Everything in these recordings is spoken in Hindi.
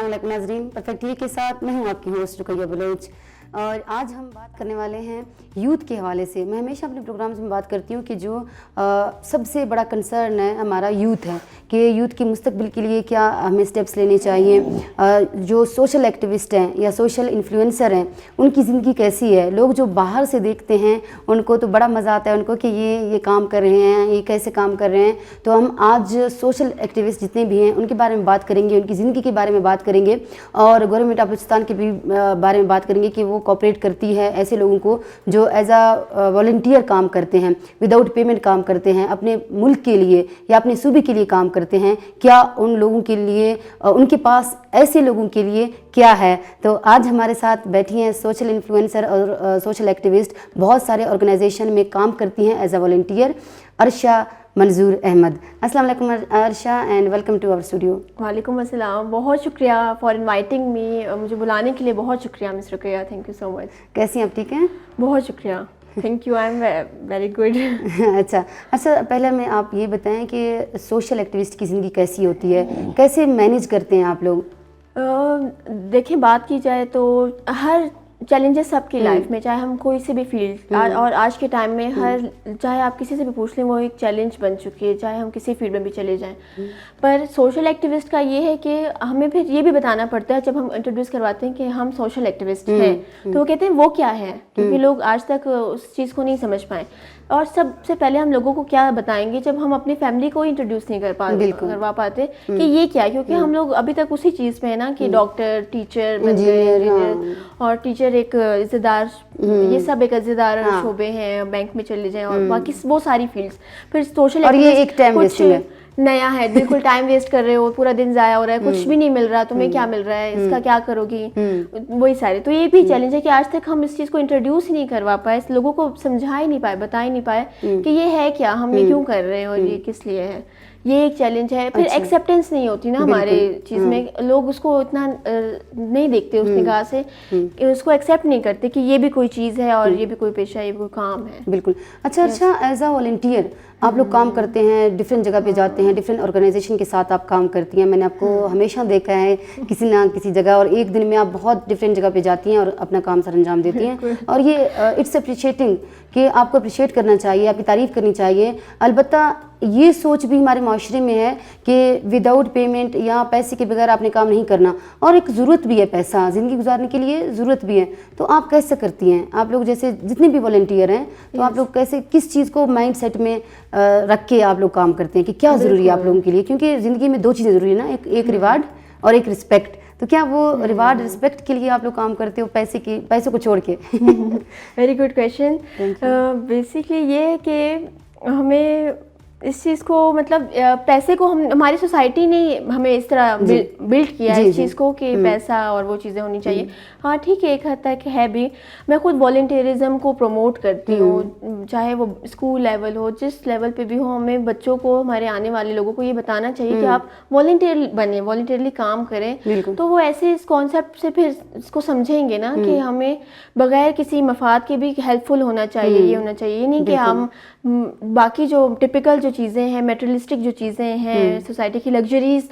अस्सलाम वालेकुम नाज़रीन, परफेक्ट टीवी के साथ मैं हूँ आपकी होस्ट रुकैया बलोच। और आज हम बात करने वाले हैं यूथ के हवाले से। मैं हमेशा अपने प्रोग्राम्स में बात करती हूँ कि जो सबसे बड़ा कंसर्न है हमारा यूथ है कि यूथ के मुस्तकबिल के लिए क्या हमें स्टेप्स लेने चाहिए। जो सोशल एक्टिविस्ट हैं या सोशल इन्फ्लुएंसर हैं उनकी ज़िंदगी कैसी है। लोग जो बाहर से देखते हैं उनको तो बड़ा मज़ा आता है उनको कि ये काम कर रहे हैं, ये कैसे काम कर रहे हैं। तो हम आज सोशल एक्टिविस्ट जितने भी हैं उनके बारे में बात करेंगे, उनकी ज़िंदगी के बारे में बात करेंगे और गवर्नमेंट ऑफ बलूचिस्तान के भी बारे में बात करेंगे कि वो कोऑपरेट करती है ऐसे लोगों को जो एज अ वॉलंटियर काम करते हैं, विदाउट पेमेंट काम करते हैं, अपने मुल्क के लिए या अपने सूबे के लिए काम करते हैं। क्या उन लोगों के लिए उनके पास ऐसे लोगों के लिए क्या है। तो आज हमारे साथ बैठी हैं सोशल इन्फ्लुएंसर और सोशल एक्टिविस्ट, बहुत सारे ऑर्गेनाइजेशन में काम करती हैं एज अ वॉलंटियर, अर्शा मंजूर अहमद। अस्सलाम वालेकुम Arsha and welcome to our studio. वालेकुम अस्सलाम, बहुत शुक्रिया फॉर इनवाइटिंग मी, मुझे बुलाने के लिए बहुत शुक्रिया miss Rukaiya, thank you so much. कैसी हैं आप, ठीक हैं? बहुत शुक्रिया, thank you, I am very good. अच्छा, पहले मैं आप ये बताएं कि सोशल एक्टिविस्ट की ज़िंदगी कैसी होती है, कैसे मैनेज करते हैं आप लोग? देखिए, बात की जाए तो हर चैलेंजेस सबकी लाइफ में, चाहे हम कोई से भी फील्ड और आज के टाइम में हर, चाहे आप किसी से भी पूछ लें, वो एक चैलेंज बन चुकी है, चाहे हम किसी फील्ड में भी चले जाएं। पर सोशल एक्टिविस्ट का ये है कि हमें फिर ये भी बताना पड़ता है जब हम इंट्रोड्यूस करवाते हैं कि हम सोशल एक्टिविस्ट हैं, तो वो कहते हैं वो क्या है, क्योंकि लोग आज तक उस चीज़ को नहीं समझ पाए। और सबसे पहले हम लोगों को क्या बताएंगे जब हम अपनी फैमिली को इंट्रोड्यूस नहीं करवा पाते कि ये क्या है, क्योंकि हम लोग अभी तक उसी चीज़ में है ना कि डॉक्टर, टीचर, इंजीनियर, और टीचर एक इज्जतदार, ये सब एक इज्जतदार शोबे हैं, बैंक में चले जाएं और बाकी वो सारी फील्ड्स। फिर सोशल और ये एक टाइम वेस्टिंग है, नया है, बिल्कुल टाइम वेस्ट कर रहे हो, पूरा दिन जाया हो रहा है, कुछ भी नहीं मिल रहा, तुम्हें क्या मिल रहा है, इसका क्या करोगी, वही सारे। तो ये भी चैलेंज है कि आज तक हम इस चीज़ को इंट्रोड्यूस ही नहीं करवा पाए, लोगों को समझा ही नहीं पाए, बता ही नहीं पाए कि ये है क्या, हम ये क्यों कर रहे हैं और ये किस लिए है। ये एक चैलेंज है। फिर एक्सेप्टेंस नहीं होती ना हमारे चीज़ में, लोग उसको इतना नहीं देखते उस निगाह से, उसको एक्सेप्ट नहीं करते कि ये भी कोई चीज़ है और ये भी कोई पेशा है, ये भी कोई काम है। बिल्कुल। अच्छा, एज अ वॉलंटियर आप लोग काम करते हैं, डिफरेंट जगह पे जाते हैं, डिफरेंट ऑर्गेनाइजेशन के साथ आप काम करती हैं। मैंने आपको हमेशा देखा है किसी ना किसी जगह, और एक दिन में आप बहुत डिफरेंट जगह पे जाती हैं और अपना काम सर अंजाम देती हैं। और ये इट्स अप्रिशिएटिंग कि आपको अप्रिशिएट करना चाहिए, आपकी तारीफ़ करनी चाहिए। अलबत्ता ये सोच भी हमारे माशरे में है कि विदाउट पेमेंट या पैसे के बगैर आपने काम नहीं करना, और एक ज़रूरत भी है, पैसा ज़िंदगी गुजारने के लिए ज़रूरत भी है। तो आप कैसे करती हैं, आप लोग जैसे जितने भी वॉलंटियर हैं, तो आप लोग कैसे, किस चीज़ को माइंड सेट में रख के आप लोग काम करते हैं कि क्या ज़रूरी है आप लोगों के लिए? क्योंकि ज़िंदगी में दो चीज़ें ज़रूरी है ना, एक रिवार्ड और एक रिस्पेक्ट। तो क्या वो रिवार्ड रिस्पेक्ट के लिए आप लोग काम करते हो पैसे को छोड़ के? Very good question. बेसिकली ये है कि हमें इस चीज़ को, मतलब पैसे को हमारी सोसाइटी ने हमें इस तरह बिल्ड किया है इस चीज़ को कि पैसा और वो चीज़ें होनी चाहिए। हाँ ठीक है, एक हद तक है भी। मैं खुद वॉलंटियरिज्म को प्रमोट करती हूँ, चाहे वो स्कूल लेवल हो, जिस लेवल पे भी हो। हमें बच्चों को, हमारे आने वाले लोगों को ये बताना चाहिए कि आप वॉलंटियर बने, वॉलंटियरली काम करें। तो वो ऐसे इस कॉन्सेप्ट से फिर इसको समझेंगे ना कि हमें बगैर किसी मफाद के भी हेल्पफुल होना चाहिए, ये होना चाहिए। ये नहीं कि हम बाकी जो टिपिकल जो चीज़ें हैं, मेटेरियलिस्टिक जो चीज़ें हैं, सोसाइटी की लग्जरीज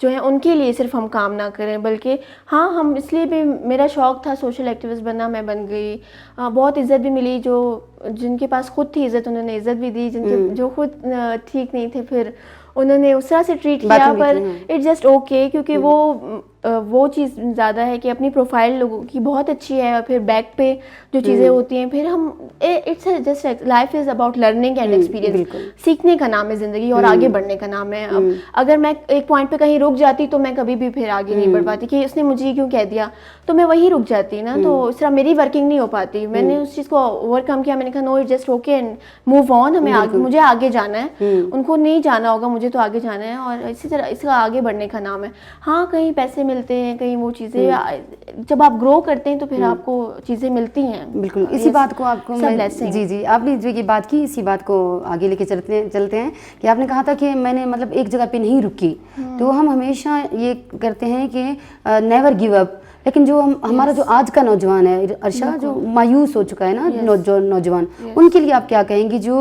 जो है उनके लिए सिर्फ हम काम ना करें, बल्कि हाँ, हम इसलिए भी, मेरा शौक़ था सोशल एक्टिविस्ट बनना, मैं बन गई। बहुत इज़्ज़त भी मिली, जो जिनके पास खुद थी इज़्ज़त उन्होंने इज़्ज़त भी दी, जिनके जो खुद ठीक नहीं थे फिर उन्होंने उस तरह से ट्रीट किया। पर इट्स जस्ट ओके, क्योंकि वो चीज़ ज़्यादा है कि अपनी प्रोफाइल लोगों की बहुत अच्छी है और फिर बैक पे जो चीज़ें होती हैं, फिर हम, it's just life is about learning and experience. सीखने का नाम है ज़िंदगी और आगे बढ़ने का नाम है। अब अगर मैं एक पॉइंट पे कहीं रुक जाती तो मैं कभी भी फिर आगे नहीं बढ़ पाती कि उसने मुझे क्यों कह दिया, तो मैं वहीं रुक जाती ना, तो इस तरह मेरी वर्किंग नहीं हो पाती। मैंने उस चीज़ को ओवरकम किया, मैंने कहा no, it's just okay and move on, मुझे आगे जाना है, उनको नहीं जाना होगा, मुझे तो आगे जाना है। और इसी तरह इसका आगे बढ़ने का नाम है। हाँ, कहीं पैसे मिलते हैं, कहीं वो चीज़ें, जब आप ग्रो करते हैं तो फिर आपको चीज़ें मिलती हैं। बिल्कुल, इसी बात को आपको जी आपने जो ये बात की, इसी बात को आगे लेके चलते हैं कि आपने कहा था कि मैंने मतलब एक जगह पे नहीं रुकी। तो हम हमेशा ये करते हैं कि नेवर गिव अप, लेकिन जो हमारा जो आज का नौजवान है अर्शा, जो मायूस हो चुका है ना, जो नौजवान, उनके लिए आप क्या कहेंगी जो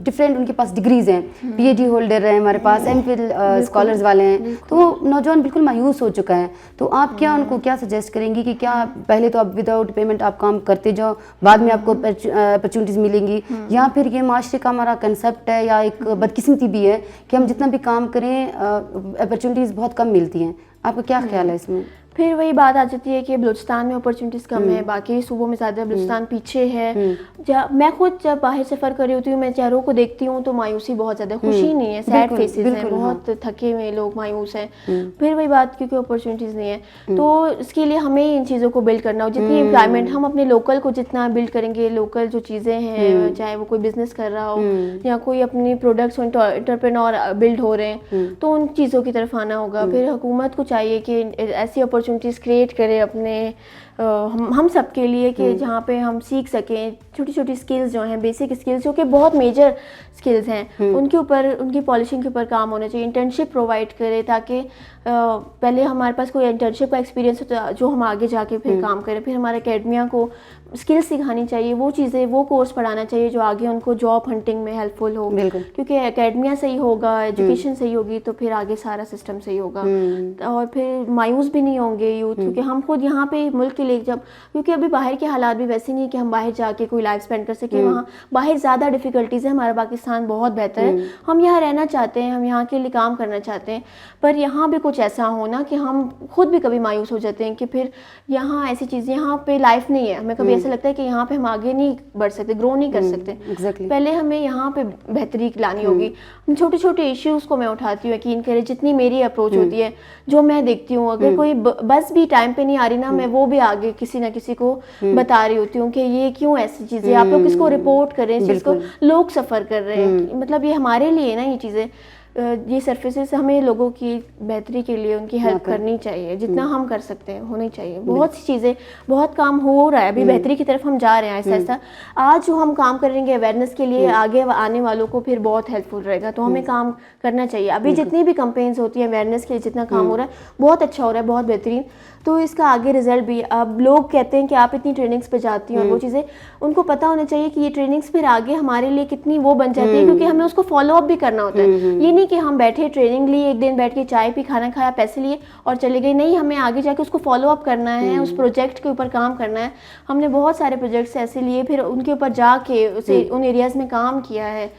डिफरेंट उनके पास डिग्रीज हैं, PhD होल्डर हैं हमारे पास, MPhil स्कॉलर्स वाले हैं, तो वो नौजवान बिल्कुल मायूस हो चुका है, तो आप क्या उनको क्या सजेस्ट करेंगी कि क्या पहले तो आप विदाउट पेमेंट आप काम करते जाओ, बाद में आपको अपॉर्चुनिटीज़ मिलेंगी, या फिर ये माशरे का हमारा कंसेप्ट है या एक बदकिस्मती भी है कि हम जितना भी काम करें अपॉर्चुनिटीज़ बहुत कम मिलती हैं? आपका क्या ख्याल है इसमें? फिर वही बात आ जाती है कि बलूचिस्तान में अपॉर्चुनिटीज़ कम है, बाकी सूबों में ज़्यादा, बलूचिस्तान पीछे है। मैं खुद जब बाहर सफ़र कर रही होती हूँ, मैं चेहरों को देखती हूँ तो मायूसी बहुत ज़्यादा, खुशी नहीं है, सैड फेसेस हैं, बहुत थके हुए लोग मायूस हैं। फिर वही बात, क्योंकि अपॉर्चुनिटीज़ नहीं है, तो इसके लिए हमें इन चीज़ों को बिल्ड करना हो। जितनी एम्प्लॉयमेंट हम अपने लोकल को जितना बिल्ड करेंगे, लोकल जो चीज़ें हैं, चाहे वो कोई बिजनेस कर रहा हो या कोई अपनी प्रोडक्ट्स एंटरप्रेन्योर बिल्ड हो रहे हैं, तो उन चीज़ों की तरफ आना होगा। फिर हुकूमत को चाहिए कि ऐसी अपॉर्चुनिटीज़ क्रिएट करे अपने हम सब के लिए, कि जहाँ पे हम सीख सकें छोटी छोटी स्किल्स जो हैं, बेसिक स्किल्स जो कि बहुत मेजर स्किल्स हैं, उनके ऊपर, उनकी पॉलिशिंग के ऊपर काम होना चाहिए। इंटर्नशिप प्रोवाइड करे ताकि पहले हमारे पास कोई इंटर्नशिप का एक्सपीरियंस हो तो जो हम आगे जाके फिर काम करें। फिर हमारे अकेडमिया को स्किल्स सिखानी चाहिए, वो चीज़ें, वो कोर्स पढ़ाना चाहिए जो आगे उनको जॉब हंटिंग में हेल्पफुल हो, क्योंकि अकेडमिया सही होगा, एजुकेशन सही होगी तो फिर आगे सारा सिस्टम सही होगा। और फिर मायूस भी नहीं होंगे यूथ, क्योंकि हम खुद यहाँ पे मुल्क के लिए जब, क्योंकि अभी बाहर के हालात भी वैसे नहीं कि हम बाहर जाके कोई लाइफ स्पेंड कर सकें, वहाँ बाहर ज़्यादा डिफ़िकल्टीज़ है, हमारा पाकिस्तान बहुत बेहतर है, हम यहाँ रहना चाहते हैं, हम यहाँ के लिए काम करना चाहते हैं, पर यहाँ भी कुछ ऐसा होना कि हम खुद भी कभी मायूस हो जाते हैं कि फिर यहाँ ऐसी चीज़, यहाँ पे लाइफ नहीं है, हमें कभी ऐसा लगता है कि यहाँ पे हम आगे नहीं बढ़ सकते, ग्रो नहीं कर सकते। पहले हमें यहाँ पे बेहतरी लानी होगी। छोटे छोटे इश्यूज़ को मैं उठाती हूँ, यकीन करें, जितनी मेरी अप्रोच होती है, जो मैं देखती हूँ, अगर कोई बस भी टाइम पे नहीं आ रही ना, मैं वो भी आगे किसी ना किसी को बता रही होती हूँ कि ये क्यों ऐसी चीज़ें, आप लोग किसको रिपोर्ट कर रहे हैं, जिसको लोग सफ़र कर रहे हैं, मतलब ये हमारे लिए ना, ये चीज़ें, ये सर्फेसेस हमें लोगों की बेहतरी के लिए उनकी हेल्प करनी चाहिए, जितना हम कर सकते हैं होनी चाहिए। बहुत सी चीज़ें, बहुत काम हो रहा है, अभी बेहतरी की तरफ हम जा रहे हैं ऐसा ऐसा। आज जो हम काम करेंगे अवेयरनेस के लिए, आगे आने वालों को फिर बहुत हेल्पफुल रहेगा, तो हमें काम करना चाहिए। अभी जितनी भी कंपेन्स होती हैं अवेयरनेस के लिए, जितना काम हो रहा है, बहुत अच्छा हो रहा है, बहुत बेहतरीन, तो इसका आगे रिजल्ट भी। अब लोग कहते हैं कि आप इतनी ट्रेनिंग्स पे जाती हैं, और वो चीज़ें उनको पता होना चाहिए कि ये ट्रेनिंग्स फिर आगे हमारे लिए कितनी वो बन जाती है, क्योंकि हमें उसको फॉलो अप भी करना होता है। ये नहीं कि हम बैठे, ट्रेनिंग ली, एक दिन बैठ के चाय पी, खाना खाया, पैसे लिए और चले गए, नहीं, हमें आगे जाके उसको फॉलो अप करना है, उस प्रोजेक्ट के ऊपर काम करना है। हमने बहुत सारे प्रोजेक्ट्स ऐसे लिए, फिर उनके ऊपर जाके उसे उन एरियाज़ में काम किया है,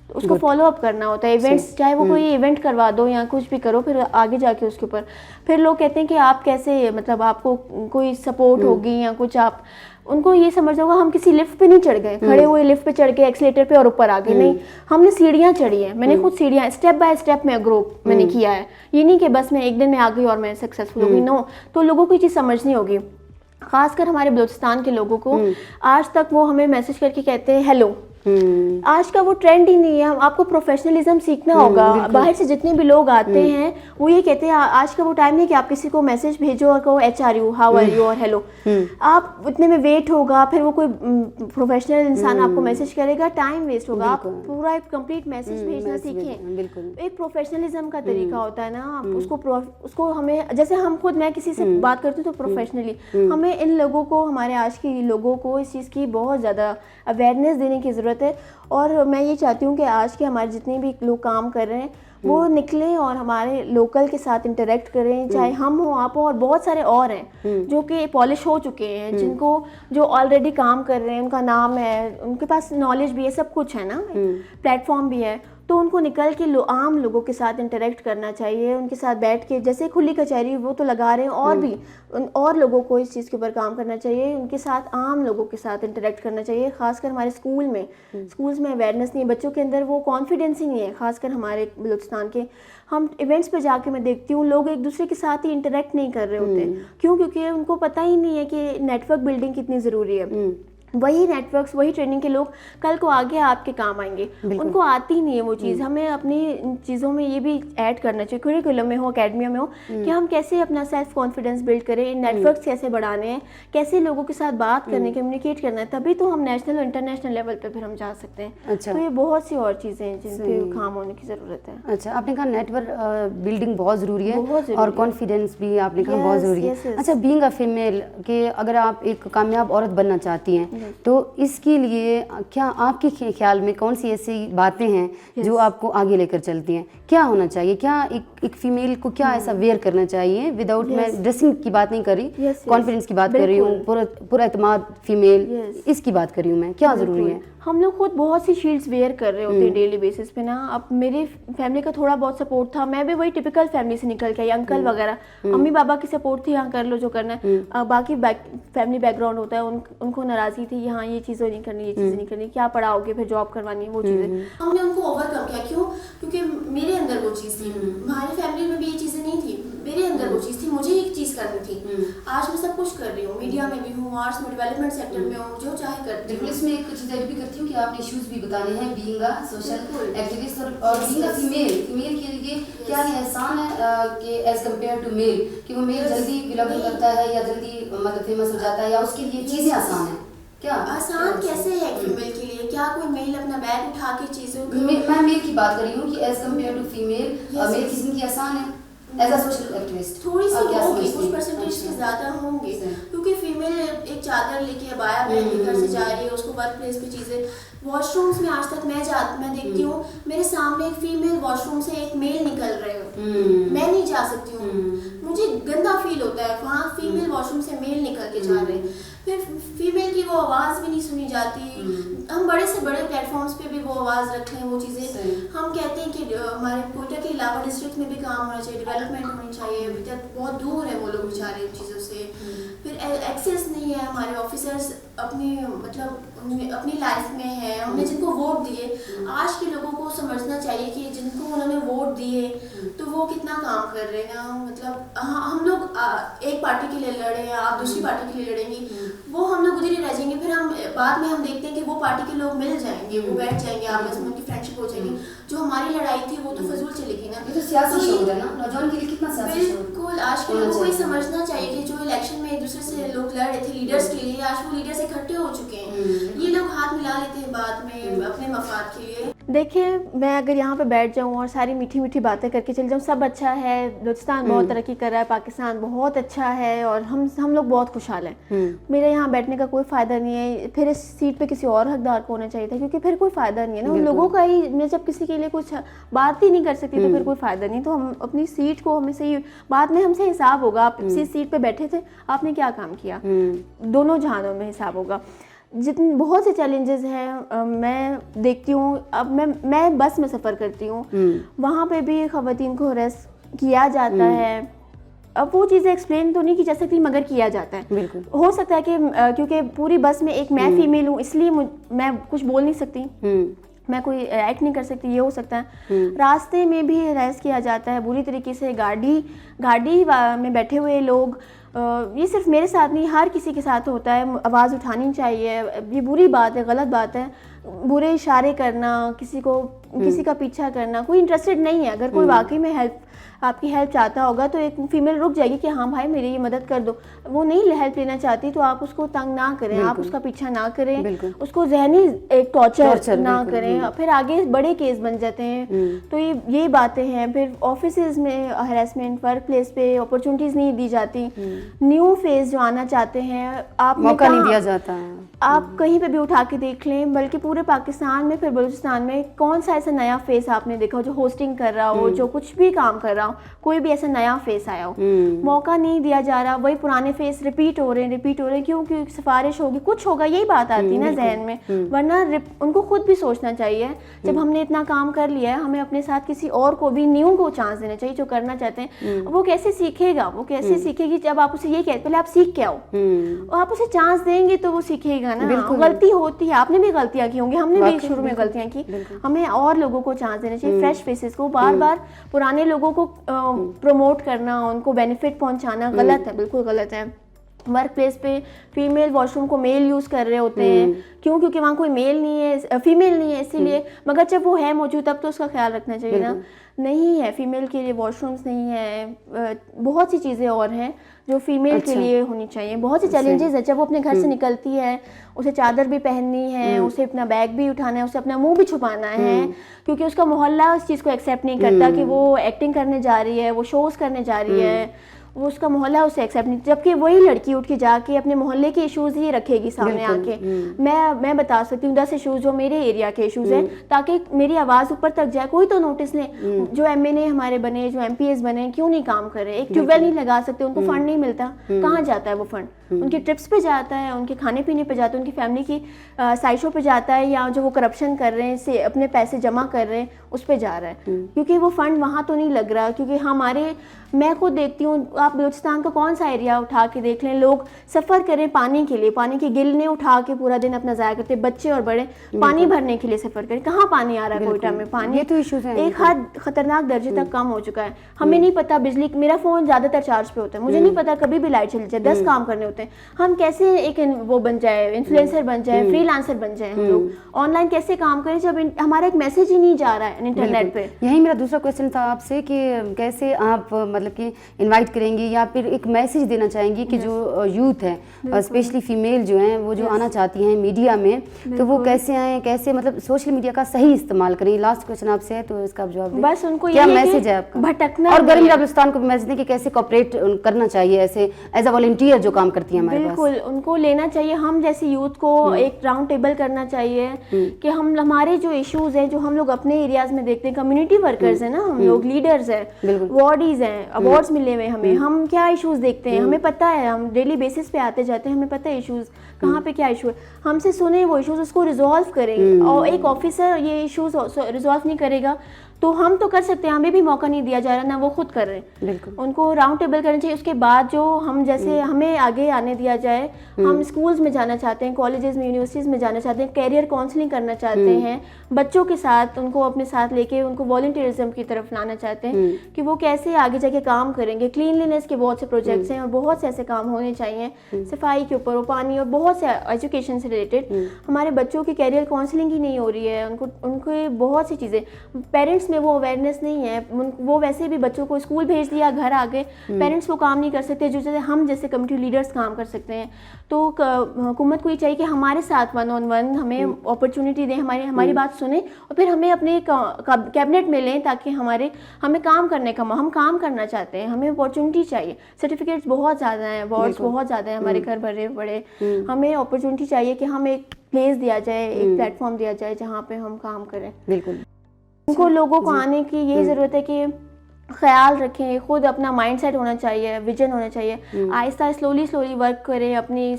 उसको फॉलो अप करना होता है। इवेंट्स, चाहे वो कोई इवेंट करवा दो या कुछ भी करो, फिर आगे जाके उसके ऊपर फिर लोग कहते हैं कि आप कैसे, मतलब आपको कोई सपोर्ट होगी या कुछ, आप उनको ये समझ होगा हम किसी लिफ्ट पे नहीं चढ़ गए, खड़े हुए लिफ्ट पे चढ़ के एक्सीलेटर पे और ऊपर आ गए, नहीं, हमने सीढ़ियाँ चढ़ी हैं। मैंने खुद सीढ़ियाँ स्टेप बाय स्टेप में ग्रो मैंने किया है, ये नहीं कि बस मैं एक दिन में आ गई और मैं सक्सेसफुल हो गई, नो। तो लोगों को ये चीज़ समझनी होगी, खासकर हमारे बलूचिस्तान के लोगों को। आज तक वो हमें मैसेज करके कहते हैं हेलो, आज का वो ट्रेंड ही नहीं है। आपको प्रोफेशनलिज्म सीखना होगा। बाहर से जितने भी लोग आते हैं वो ये कहते हैं आज का वो टाइम नहीं कि आप किसी को मैसेज भेजो और कहो HRU, हाउ आर यू और हेलो। आप इतने में वेट होगा, फिर वो कोई प्रोफेशनल इंसान आपको मैसेज करेगा, टाइम वेस्ट होगा। आप पूरा एक कंप्लीट मैसेज भेजना सीखें। एक प्रोफेशनलिज्म का तरीका होता है ना, उसको हमें, जैसे हम खुद, मैं किसी से बात करती हूँ तो प्रोफेशनली, हमें इन लोगों को, हमारे आज के लोगों को इस चीज़ की बहुत ज़्यादा अवेयरनेस देने की ज़रूरत है। और मैं ये चाहती हूँ कि आज के हमारे जितने भी लोग काम कर रहे हैं वो निकलें और हमारे लोकल के साथ इंटरेक्ट करें, चाहे हम हो, आप हो, और बहुत सारे और हैं जो कि पॉलिश हो चुके हैं, जिनको, जो ऑलरेडी काम कर रहे हैं, उनका नाम है, उनके पास नॉलेज भी है, सब कुछ है ना, प्लेटफॉर्म भी है, तो उनको निकल के आम लोगों के साथ इंटरेक्ट करना चाहिए, उनके साथ बैठ के, जैसे खुली कचहरी वो तो लगा रहे हैं, और भी और लोगों को इस चीज़ के ऊपर काम करना चाहिए, उनके साथ, आम लोगों के साथ इंटरेक्ट करना चाहिए। खासकर हमारे स्कूल्स में अवेयरनेस नहीं है, बच्चों के अंदर वो कॉन्फिडेंस ही नहीं है, खासकर हमारे बलूचिस्तान के। हम इवेंट्स पे जाके मैं देखती हूँ लोग एक दूसरे के साथ ही इंटरेक्ट नहीं कर रहे होते। क्यों? क्योंकि उनको पता ही नहीं है कि नेटवर्क बिल्डिंग कितनी ज़रूरी है। वही नेटवर्क्स, वही ट्रेनिंग के लोग कल को आगे आपके काम आएंगे। उनको आती नहीं है वो चीज़। हमें अपनी चीज़ों में ये भी ऐड करना चाहिए, करिकुलम में हो, एकेडमिया में हो, कि हम कैसे अपना सेल्फ कॉन्फिडेंस बिल्ड करें, नेटवर्क्स कैसे बढ़ाने हैं, कैसे लोगों के साथ बात करने, कम्युनिकेट करना है, तभी तो हम नेशनल और इंटरनेशनल लेवल पे फिर हम जा सकते हैं। अच्छा। तो ये बहुत सी और चीज़ें हैं जिन पे काम होने की ज़रूरत है। अच्छा, आपने कहा नेटवर्क बिल्डिंग बहुत ज़रूरी है, बहुत ज़रूरी और है। कॉन्फिडेंस भी आपने कहा बहुत ज़रूरी है। yes, yes. अच्छा, बीइंग अ फीमेल के अगर आप एक कामयाब औरत बनना चाहती हैं, तो इसके लिए क्या आपके ख्याल में कौन सी ऐसी बातें हैं जो आपको आगे लेकर चलती हैं? क्या होना चाहिए, क्या एक फीमेल को क्या ऐसा वेयर करना चाहिए विदाउट, मैं ड्रेसिंग की बात नहीं कर रही, कॉन्फिडेंस की बात कर रही हूँ, पूरा एतमाद फीमेल, इसकी बात कर रही हूँ मैं, क्या ज़रूरी है? हम लोग खुद बहुत सी शील्ड्स वेयर कर रहे होते हैं डेली बेसिस पे ना। अब मेरी फैमिली का थोड़ा बहुत सपोर्ट था, मैं भी वही टिपिकल फैमिली से निकल के आई, अंकल वगैरह, अम्मी पापा की सपोर्ट थी, यहाँ कर लो जो करना है। बाकी फैमिली बैकग्राउंड होता है, उनको नाराज़गी थी, यहाँ ये चीज़ें नहीं करनी, ये चीज़ें नहीं करनी, क्या पढ़ाओगे, फिर जॉब करवानी है, वो चीज़ें हमने उनको ओवरकम किया। क्यों? क्योंकि मेरे अंदर वो चीज़ थी, हमारी फैमिली में भी ये चीज़ें नहीं थी, मेरे अंदर वो चीज़ थी, मुझे एक चीज़ करनी थी। आज मैं सब कुछ कर रही हूँ, मीडिया में भी हूँ, आर्ट्स में, डेवलपमेंट सेक्टर में हूँ, जो चाहे करती हूँ। इसमें एक चीज़ ऐड भी करती हूँ कि आपने इश्यूज भी बताने हैं, बीइंग अ सोशल एक्टिविस्ट और बीइंग अ फीमेल के लिए क्या ये आसान है कि एज कम्पेयर टू मेल, कि वो मेल जल्दी बिलोंगिंग करता है या जल्दी मतलब फेमस हो जाता है, या उसके लिए चीज़ें आसान है? क्या आसान कैसे है फीमेल के लिए? क्या कोई मेल अपना बैग उठा के चीज़ों को, मैं मेल की बात कर रही हूँ कि as compare to female male की जिंदगी आसान है एज अ सोशल एक्टिविस्ट? थोड़ी सी होगी, कुछ परसेंटेज के ज़्यादा होंगे, क्योंकि फीमेल एक चादर लेके अबाया पहन के घर से जा रही है, उसको वर्क प्लेस पे चीज़ें, वॉशरूम्स में आज तक मैं देखती हूँ मेरे सामने एक फीमेल वॉशरूम से एक मेल निकल रहे हो, मैं नहीं जा सकती हूँ, मुझे गंदा फील होता है, वहाँ फीमेल वॉशरूम से मेल निकल के जा रहे हैं, फिर फीमेल की वो आवाज़ भी नहीं सुनी जाती। हम बड़े से बड़े प्लेटफॉर्म्स पे भी वो आवाज़ रखते हैं, वो चीज़ें हम कहते हैं कि हमारे कोयटा के अलावा डिस्ट्रिक्ट में भी काम होना चाहिए, डेवलपमेंट होनी चाहिए, अभी तक बहुत दूर है वो लोग बेचारे इन चीज़ों से। फिर एक्सेस नहीं है, हमारे ऑफिसर्स अपनी लाइफ में है, हमने जिनको वोट दिए, आज के लोगों को समझना चाहिए कि जिनको उन्होंने वोट दिए तो वो कितना काम कर रहे हैं ना। मतलब हम लोग एक पार्टी के लिए लड़े हैं, आप दूसरी पार्टी के लिए लड़ेंगी, वो हम लोग उधर ही रह जाएंगे, फिर हम बाद में हम देखते हैं कि वो पार्टी के लोग मिल जाएंगे, वो बैठ जाएंगे आपस में, उनकी फ्रेंडशिप हो जाएगी, जो हमारी लड़ाई थी वो तो फजूल चलेगी ना। ये तो सियासी शोर है ना, नौजवान के लिए कितना सियासी शोर? बिल्कुल, आज के लोगों को ये समझना चाहिए कि जो इलेक्शन में एक दूसरे से लोग लड़ रहे थे लीडर्स के लिए, आज वो लीडर्स इकट्ठे हो चुके हैं, ये लोग हाथ मिला लेते हैं बाद में अपने मफाद के लिए। देखिए, मैं अगर यहाँ पे बैठ जाऊँ और सारी मीठी मीठी बातें करके चल जाऊँ, सब अच्छा है, बलूचिस्तान बहुत तरक्की कर रहा है, पाकिस्तान बहुत अच्छा है और हम लोग बहुत खुशहाल हैं, मेरे यहाँ बैठने का कोई फ़ायदा नहीं है, फिर इस सीट पे किसी और हकदार को होना चाहिए था, क्योंकि फिर कोई फ़ायदा नहीं है ना उन लोगों का ही। मैं जब किसी के लिए कुछ बात ही नहीं कर सकती तो फिर कोई फ़ायदा नहीं। तो हम अपनी सीट को, हमें सही बाद में हमसे हिसाब होगा, आप इसी सीट पे बैठे थे, आपने क्या काम किया, दोनों जहानों में हिसाब होगा। जितने बहुत से चैलेंजेस हैं मैं देखती हूँ, अब मैं बस में सफ़र करती हूँ, वहाँ पे भी ख़वातीन को हरेस किया जाता है। अब वो चीज़ें एक्सप्लेन तो नहीं की जा सकती मगर किया जाता है। बिल्कुल हो सकता है कि क्योंकि पूरी बस में एक मैं फीमेल हूँ इसलिए मैं कुछ बोल नहीं सकती, मैं कोई एक्ट नहीं कर सकती, ये हो सकता है। रास्ते में भी हरास किया जाता है बुरी तरीके से, गाड़ी में बैठे हुए लोग, ये सिर्फ मेरे साथ नहीं हर किसी के साथ होता है, आवाज़ उठानी चाहिए, ये बुरी बात है, गलत बात है। बुरे इशारे करना, किसी का पीछा करना, कोई इंटरेस्टेड नहीं है, अगर कोई वाकई में आपकी हेल्प चाहता होगा तो एक फीमेल रुक जाएगी कि हाँ भाई मेरी ये मदद कर दो। वो नहीं हेल्प लेना चाहती तो आप उसको तंग ना करें, आप उसका पीछा ना करें, उसको जहनी एक टॉर्चर ना करें, फिर आगे बड़े केस बन जाते हैं। तो ये बातें हैं। फिर ऑफिसेज में हरासमेंट, वर्क प्लेस पे अपॉर्चुनिटीज़ नहीं दी जाती, न्यू फेस जो आना चाहते हैं आप मौका नहीं दिया जाता है। आप कहीं पे भी उठा के देख लें, बल्कि पूरे पाकिस्तान में, फिर बलूचिस्तान में कौन सा ऐसा नया फेस आपने देखा हो जो होस्टिंग कर रहा हो, जो कुछ भी काम कर रहा हो, कोई भी ऐसा नया फेस आया हो? मौका नहीं दिया जा रहा, वही पुराने फेस रिपीट हो रहे हैं। क्योंकि सिफारिश होगी, कुछ होगा, यही बात आती है ना जहन में। वरना उनको खुद भी सोचना चाहिए, जब हमने इतना काम कर लिया है हमें अपने साथ किसी और को भी न्यू को चांस देना चाहिए जो करना चाहते हैं। वो कैसे सीखेगा, वो कैसे सीखेगी जब आप उसे ये कहते पहले आप सीख के आओ, और आप उसे चांस देंगे तो वो सीखेगा ना। गलती होती है, आपने भी गलतियां की होंगी, हमने भी शुरू में गलतियां की, हमें और लोगों को चांस देना चाहिए, फ्रेश फेसेस को। बार बार पुराने लोगों को प्रमोट करना, उनको बेनिफिट पहुंचाना गलत है, बिल्कुल गलत है। वर्क प्लेस पे फीमेल वॉशरूम को मेल यूज़ कर रहे होते हैं। क्यों? क्योंकि वहाँ कोई मेल नहीं है, फीमेल नहीं है इसीलिए। मगर जब वो है मौजूद तब तो उसका ख्याल रखना चाहिए ना। नहीं है, फीमेल के लिए वॉशरूम्स नहीं है, बहुत सी चीज़ें और हैं जो फीमेल के लिए होनी चाहिए। बहुत से चैलेंजेस है जब वो अपने घर से निकलती है, उसे चादर भी पहननी है, उसे अपना बैग भी उठाना है, उसे अपना मुंह भी छुपाना है, क्योंकि उसका मोहल्ला उस चीज़ को एक्सेप्ट नहीं करता कि वो एक्टिंग करने जा रही है, वो शोज़ करने जा रही है, वो उसका मोहल्ला उसे एक्सेप्ट नहीं। जबकि वही लड़की उठ के जाके अपने मोहल्ले के इश्यूज ही रखेगी सामने आके। मैं बता सकती हूँ 10 इश्यूज जो मेरे एरिया के इश्यूज हैं, ताकि मेरी आवाज़ ऊपर तक जाए, कोई तो नोटिस ले। जो MNA हमारे बने, जो MPs बने, क्यों नहीं काम कर रहे? एक ट्यूबवेल नहीं लगा सकते, उनको फंड नहीं मिलता, कहाँ जाता है वो फंड? उनके ट्रिप्स पे जाता है, उनके खाने पीने पे जाता है, उनकी फैमिली की साइशों पे जाता है, या जो वो करप्शन कर रहे हैं से अपने पैसे जमा कर रहे हैं उस पे जा रहा है, क्योंकि वो फंड वहाँ तो नहीं लग रहा। क्योंकि हमारे, मैं खुद देखती हूँ, आप बलूचिस्तान का कौन सा एरिया उठा के देख लें, लोग सफ़र करें पानी के लिए, पानी की गिलने उठा के पूरा दिन अपना ज़ाया करते, बच्चे और बड़े पानी भरने के लिए सफ़र करें। कहाँ पानी आ रहा है कोयटा में? पानी ये तो इश्यूज हैं, एक हद खतरनाक दर्जे तक कम हो चुका है। हमें नहीं पता, बिजली, मेरा फ़ोन ज़्यादातर चार्ज पे होता है, मुझे नहीं पता कभी भी लाइट चली जाए, 10 काम करने होते हैं। हम कैसे एक वो बन जाए, इन्फ्लुएंसर बन जाए, फ्रीलांसर बन जाए, हम लोग ऑनलाइन कैसे काम करें जब हमारा एक मैसेज ही नहीं जा रहा है इंटरनेट पे? यही मेरा दूसरा क्वेश्चन था आपसे कि कैसे आप मतलब कि इनवाइट करेंगी या फिर एक मैसेज देना चाहेंगी कि जो यूथ है, स्पेशली फीमेल जो हैं, वो जो आना चाहती हैं मीडिया में, तो वो कैसे आएँ, कैसे मतलब सोशल मीडिया का सही इस्तेमाल करें? लास्ट क्वेश्चन आपसे है, तो इसका जवाब बस उनको क्या मैसेज है आपका? भटकना, और गर्म बलूचिस्तान को मैसेज दें कि कैसे कॉपरेट करना चाहिए ऐसे एज अ वॉलंटियर जो काम करती है हमारे पास? बिल्कुल, उनको लेना चाहिए। हम जैसे यूथ को एक राउंड टेबल करना चाहिए कि हम हमारे जो इश्यूज हैं, जो हम लोग अपने एरियाज में देखते हैं, कम्युनिटी वर्कर्स हैं ना हम लोग, लीडर्स हैं, वार्डीज हैं, अवार्ड्स मिले हुए हमें, हम क्या इश्यूज देखते हैं, हमें पता है, हम डेली बेसिस पे आते जाते हैं, हमें पता है इश्यूज कहाँ पे क्या इशू है। हमसे सुने वो इश्यूज, उसको रिजॉल्व करें। और एक ऑफिसर ये इश्यूज रिजॉल्व नहीं करेगा तो हम तो कर सकते हैं, हमें भी मौका नहीं दिया जा रहा ना, वो खुद कर रहे हैं। बिल्कुल, उनको राउंड टेबल करना चाहिए। उसके बाद जो हम जैसे हमें आगे आने दिया जाए, हम स्कूल्स में जाना चाहते हैं, कॉलेजेस में, यूनिवर्सिटीज़ में जाना चाहते हैं, कैरियर काउंसलिंग करना चाहते हैं, बच्चों के साथ उनको अपने साथ लेके उनको वॉलंटियरिज्म की तरफ लाना चाहते हैं कि वो कैसे आगे जाके काम करेंगे। क्लीनलीनेस के बहुत से प्रोजेक्ट्स हैं और बहुत से ऐसे काम होने चाहिए, सफाई के ऊपर, पानी और बहुत से एजुकेशन से रिलेटेड। हमारे बच्चों की कैरियर काउंसलिंग ही नहीं हो रही है, उनको बहुत सी चीज़ें, पेरेंट्स में वो अवेयरनेस नहीं है। वो वैसे भी बच्चों को स्कूल भेज दिया, घर आ गए, पेरेंट्स वो काम नहीं कर सकते जो जैसे हम जैसे कम्युनिटी लीडर्स काम कर सकते हैं। तो हुकूमत को ये चाहिए कि हमारे साथ 1-on-1 हमें अपॉर्चुनिटी दें, हमारी बात सुने और फिर हमें अपने कैबिनेट में लें, ताकि हमें काम करने का, हम काम करना चाहते हैं, हमें अपॉर्चुनिटी चाहिए। सर्टिफिकेट्स बहुत ज़्यादा हैं, अवार्ड्स बहुत ज़्यादा हैं, हमारे घर भरे पड़े, हमें अपॉर्चुनिटी चाहिए कि हम एक प्लेस दिया जाए, एक प्लेटफॉर्म दिया जाए जहाँ पे हम काम करें। बिल्कुल, उनको लोगों को आने की यही ज़रूरत है कि ख्याल रखें, खुद अपना माइंडसेट होना चाहिए, विजन होना चाहिए, आहिस्ता स्लोली वर्क करें, अपनी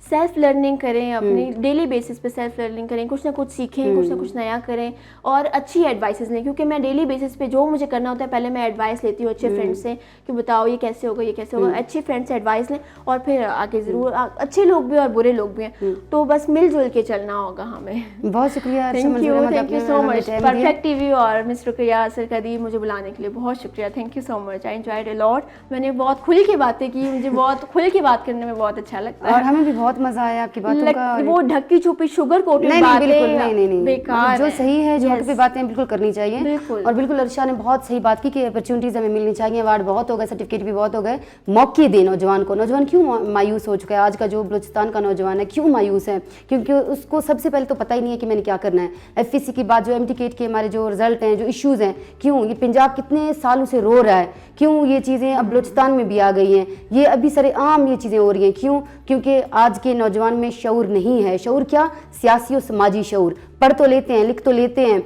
सेल्फ लर्निंग करें, अपनी डेली बेसिस पे सेल्फ लर्निंग करें, कुछ ना कुछ सीखें, कुछ ना कुछ नया करें और अच्छी एडवाइसेस लें। क्योंकि मैं डेली बेसिस पे जो मुझे करना होता है, पहले मैं एडवाइस लेती हूँ अच्छे फ्रेंड से कि बताओ ये कैसे होगा, ये कैसे होगा। अच्छे फ्रेंड से एडवाइस लें और फिर आगे ज़रूर, अच्छे लोग भी और बुरे लोग भी हैं, तो बस मिलजुल के चलना होगा हमें। बहुत शुक्रिया। Thank you so much. Perfect TV और मिस रुकैया सरकदी मुझे बुलाने के लिए बहुत शुक्रिया। Thank you so much, I enjoyed a lot. मैंने बहुत खुल के बातें की, मुझे बहुत खुल के बात करने में बहुत अच्छा लगता है और हमें भी बहुत मजा आया आपकी बातों का। वो ढकी छुपी शुगर कोटेड बातें नहीं, बेकार जो सही है, जो हक पे बातें बिल्कुल करनी चाहिए। बिल्कुल। और बिल्कुल अर्शा ने बहुत सही बात की कि अपॉर्चुनिटीज हमें मिलनी चाहिए। अवार्ड बहुत हो गए, सर्टिफिकेट भी बहुत हो गए, मौके दें नौजवान को। नौजवान क्यों मायूस हो चुका है? आज का जो बलूचिस्तान का नौजवान है क्यों मायूस है? क्योंकि उसको सबसे पहले तो पता ही नहीं है कि मैंने क्या करना है। FEC की बात, जो MTCAT के हमारे जो रिजल्ट हैं, जो इश्यूज हैं, क्यों ये पंजाब कितने सालों से रो रहा है, क्यों ये चीज़ें अब बलूचिस्तान में भी आ गई हैं, ये अभी सरेआम ये चीज़ें हो रही हैं। क्यों? क्योंकि आज के नौजवान में शऊर नहीं है। शऊर क्या? सियासी और समाजी शऊर। पढ़ तो लेते हैं, लिख तो लेते हैं,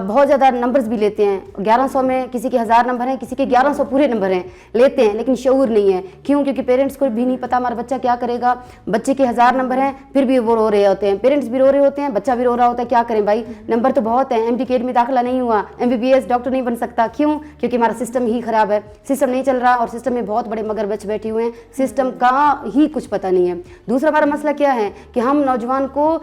बहुत ज़्यादा नंबर्स भी लेते हैं, 1100 में किसी के 1000 नंबर हैं, किसी के 1100 पूरे नंबर हैं, लेते हैं, लेकिन शऊर नहीं है। क्यों? क्योंकि पेरेंट्स को भी नहीं पता हमारा बच्चा क्या करेगा। बच्चे के 1000 नंबर हैं फिर भी वो रो रहे होते हैं, पेरेंट्स भी रो रहे होते हैं, बच्चा भी रो रहा होता है। क्या करें भाई, नंबर तो बहुत है, MTCAT में दाखिला नहीं हुआ, MBBS डॉक्टर नहीं बन सकता। क्यों? क्योंकि हमारा सिस्टम ही खराब है, सिस्टम नहीं चल रहा और सिस्टम में बहुत बड़े मगरमच्छ बैठे हुए हैं, सिस्टम का ही कुछ पता नहीं है। दूसरा हमारा मसला क्या है कि हम नौजवान को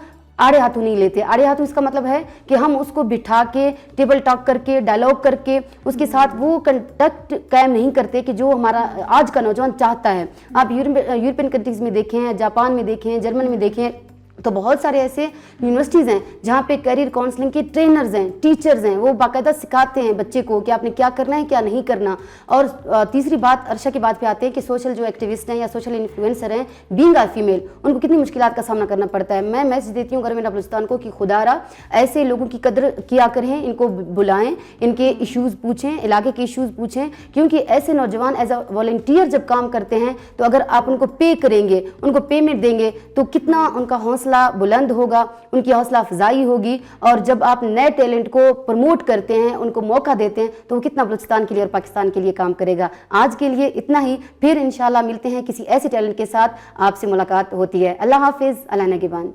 आड़े हाथों नहीं लेते। आड़े हाथों इसका मतलब है कि हम उसको बिठा के टेबल टॉक करके डायलॉग करके उसके साथ वो कंडक्ट कायम नहीं करते कि जो हमारा आज का नौजवान चाहता है। आप यूरोपियन कंट्रीज में देखें, जापान में देखें, जर्मन में देखें, तो बहुत सारे ऐसे यूनिवर्सिटीज़ हैं जहाँ पे करियर काउंसलिंग के ट्रेनर्स हैं, टीचर्स हैं, वो बाकायदा सिखाते हैं बच्चे को कि आपने क्या करना है क्या नहीं करना। और तीसरी बात, अर्शा की बात पे आते हैं कि सोशल जो एक्टिविस्ट हैं या सोशल इन्फ्लुएंसर हैं, बीइंग अ फीमेल, उनको कितनी मुश्किलात का सामना करना पड़ता है। मैं मैसेज देती हूँ गवर्नमेंट ऑफ बलूचिस्तान को कि खुदारा ऐसे लोगों की कदर किया करें, इनको बुलाएं, इनके इश्यूज़ पूछें, इलाके के इश्यूज़ पूछें, क्योंकि ऐसे नौजवान एज अ वॉलंटियर जब काम करते हैं तो अगर आप उनको पे करेंगे, उनको पेमेंट देंगे तो कितना उनका हौसला बुलंद होगा, उनकी हौसला अफजाई होगी। और जब आप नए टैलेंट को प्रमोट करते हैं, उनको मौका देते हैं, तो वो कितना बलूचिस्तान के लिए और पाकिस्तान के लिए काम करेगा। आज के लिए इतना ही, फिर इंशाल्लाह मिलते हैं किसी ऐसे टैलेंट के साथ, आपसे मुलाकात होती है। अल्लाह हाफिज़, अल्लाह नगेबान।